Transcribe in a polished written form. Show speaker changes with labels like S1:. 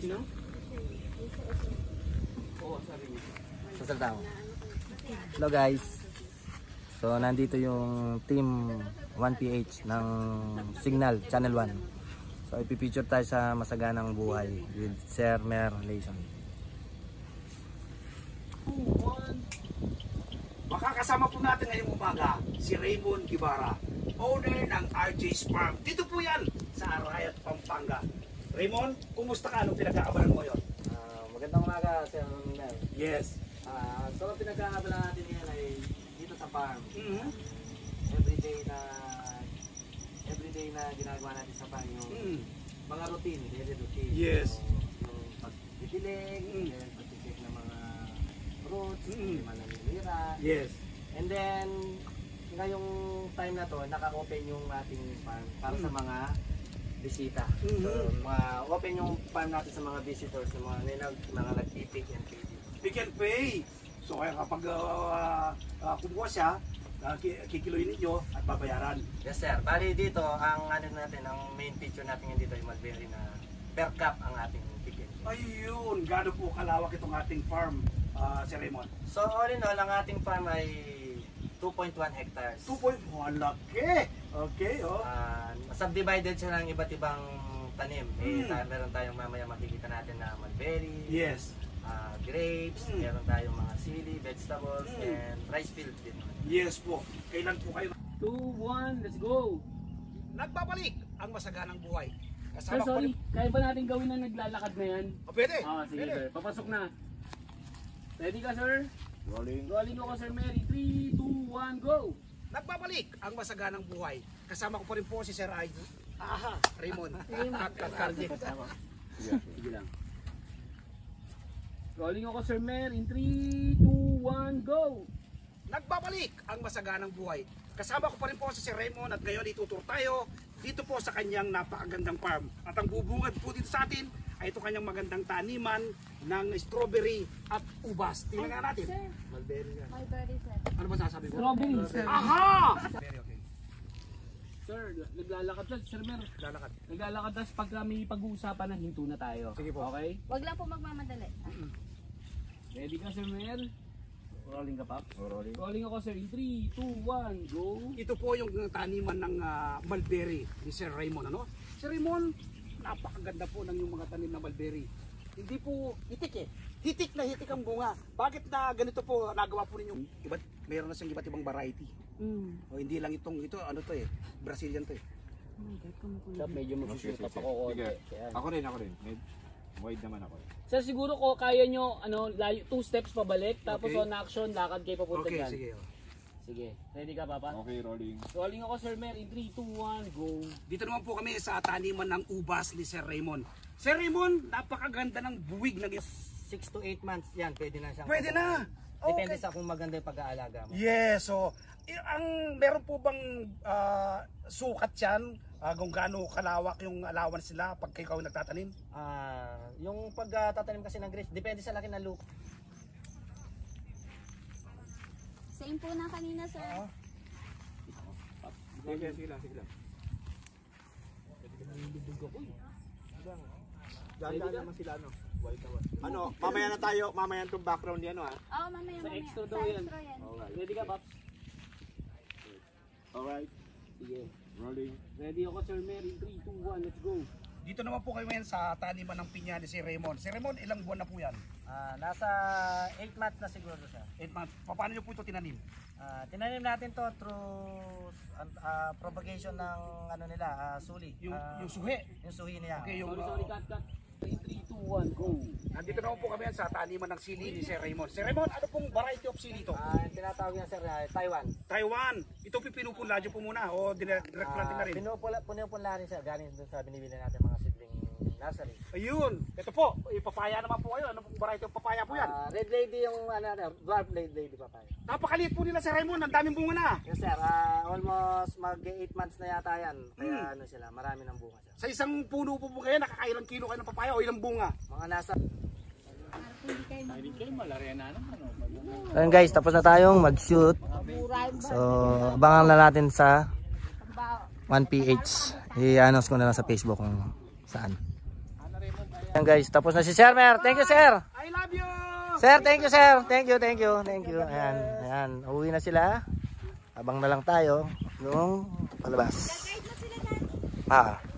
S1: no?
S2: Sasalta ko. Hello guys. So nandito yung team 1PH ng Signal Channel 1. So ipipicture tayo sa masaganang buhay with Sir Mer Layson.
S3: Makakasama po natin ngayong umaga si Raymond Guevara, owner ng RJ's Farm. Dito po yan sa Arayat, Pampanga. Raymond, kumusta ka? Anong pinag-aabalan mo yun?
S2: Magandang umaga Sir Mer.
S3: Yes.
S2: So ang pinag-aabalan natin ngayon ay dito sa farm. Everyday na ginagawa natin sa farm yung mga routine, daily routine.
S3: Yes.
S2: So, yung pagdidilig, pag-check ng mga fruits, yung mga nanilira.
S3: Yes.
S2: And then, ngayong time na to, naka-open yung ating farm para sa mga bisita. So, open yung farm natin sa mga visitors, sa mga nag-pick and pay.
S3: Pick and pay. So kaya kapag kumuha siya, kikiloyin ninyo at babayaran.
S2: Yes sir. Bali dito, ang ano natin, ang main feature natin dito ay mulberry na per cup ang ating pick and pay.
S3: Ayun, gaano po kalawak itong ating farm, Sir Raymond?
S2: So all in all, ang ating farm ay 2.1 hectares.
S3: 2.1, laki! Okay, oh.
S2: Subdivided siya ng iba't ibang tanim. Meron tayong mamaya makikita natin na mulberry.
S3: Yes.
S2: Grapes, meron tayong mga sili, vegetables, and rice field din.
S3: Yes po. Kailan po kayo?
S1: 2, 1, let's go!
S3: Nagbabalik ang masaganang buhay.
S1: Sir, sorry, kaya ba natin gawin na naglalakad na yan?
S3: Pwede.
S1: Sige
S3: Pwede.
S1: sir, papasok na. Ready ka sir?
S3: Rolling.
S1: Rolling ako Sir Mary, 3, 2, 1, go!
S3: Nagbabalik ang masaganang buhay. Kasama ko pa rin po si Sir Raymond. Cardi.
S1: Sige lang. Rolling ako Sir Mer in 3, 2, 1, go!
S3: Nagbabalik ang masaganang buhay. Kasama ko pa rin po si Sir Raymond at ngayon itutur tayo dito po sa kanyang napakagandang farm. At ang bubungad po dito sa atin ay ito kanyang magandang taniman ng strawberry at ubas. Tingnan nga natin.
S4: Sir,
S2: Mulberry yan.
S4: mulberry sir.
S3: Ano ba sasabi mo?
S1: Strawberry sir.
S3: Aha! Very okay.
S1: Sir, naglalakad lang Sir Mer.
S3: Lalakad.
S1: Naglalakad tapos pag may pag-uusapan na hinto na tayo.
S3: Sige po.
S1: Okay?
S4: Wag lang po magmamadali.
S1: Ready ka Sir Mer? Rolling ka Pops?
S2: Rolling.
S1: Rolling ako Sir in 3, 2, 1, go!
S3: Ito po yung taniman ng mulberry ni Sir Raymond. Ano? Sir Raymond, napakaganda po ng yung mga tanim na mulberry. Hindi po hitik eh. Hitik na hitik ang bunga. Bakit na ganito po nagawa po ninyo? Mayroon na siyang iba't ibang variety. O hindi lang ito ano to eh. Brazilian to eh.
S1: Medyo magsusukat ako.
S5: Sige. Ako rin. Wide naman ako.
S1: Sir, siguro ko kaya nyo 2 steps pabalik tapos
S3: Okay.
S1: on action lakad kayo papunta
S3: Okay,
S1: dyan.
S3: sige.
S1: Sige. Ready ka Papa?
S5: Okay, rolling.
S1: Rolling ako Sir Mer in 3, 2, 1, go!
S3: Dito naman po kami sa taniman ng ubas ni Sir Raymond. Sir Raymond, napakaganda ng buwig ng
S2: 6 to 8 months yan, pwede na siyang
S3: Pwede na.
S2: Depende
S3: Okay.
S2: sa kung maganda yung pag-aalaga mo.
S3: Yes, so meron po bang sukat yan kung gaano kalawak yung allowance nila pag ikaw nagtatanim?
S2: Yung pagtatanim kasi ng grapes, depende sa laki ng lupa.
S4: Same po na kanina sir.
S5: Sige lang. Diyan naman sila mamaya itong background yan
S4: Oo, mamaya.
S1: Sa extra
S4: Sa
S1: daw yan.
S4: extra yan.
S1: Ready ka Pops?
S5: Alright,
S1: Sige.
S5: rolling.
S1: Ready ako Sir Mer in 3, 2, 1, let's go!
S3: Dito naman po kayo ngayon sa taniman ng pinya ni Sir Raymond. Sir Raymond, ilang buwan na po yan?
S2: Nasa 8 months na siguro siya.
S3: 8 months. Paano nyo po ito tinanim?
S2: Tinanim natin to through propagation ng suli.
S3: Yung suhi.
S2: Yung suhi niya.
S3: Okay, yung
S1: Sorry, cut. 3, 2, 1, go!
S3: nandito naman po kami yan sa taniman ng sili ni Sir Raymond. Sir Raymond, ano pong variety of sili ito?
S2: Tinatawag niya sir, Taiwan.
S3: Taiwan. Ito pinupunla nyo po muna o direct planting na rin?
S2: Pinupunla rin sir, galing dun sa binibili natin mga seedling nursery.
S3: Ayun. Ito po, ipapaya naman po kayo. Ano pong variety of papaya po yan?
S2: Red lady yung dwarf red lady papaya.
S3: Napakaliit po nila Sir Raymond. Ang daming bunga na.
S2: Yes sir, almost mag 8 months na yata yan. Kaya marami ng bunga sir.
S3: Sa isang puno po kayo, nakakailang kilo kayo ng papaya o ilang bunga?
S2: Mga nasa
S1: Hindi kayo malaria na naman.
S2: Ayun guys, tapos na tayong mag-shoot. So, abangan na natin sa 1PH. I-announce ko na lang sa Facebook kung saan. Ayan guys, tapos na si Sir Mer. Thank you, Sir.
S3: I love you!
S2: Sir, thank you, Sir. Thank you. Ayan, ayan. Uwi na sila. Abang na lang tayo nung palabas. Ah.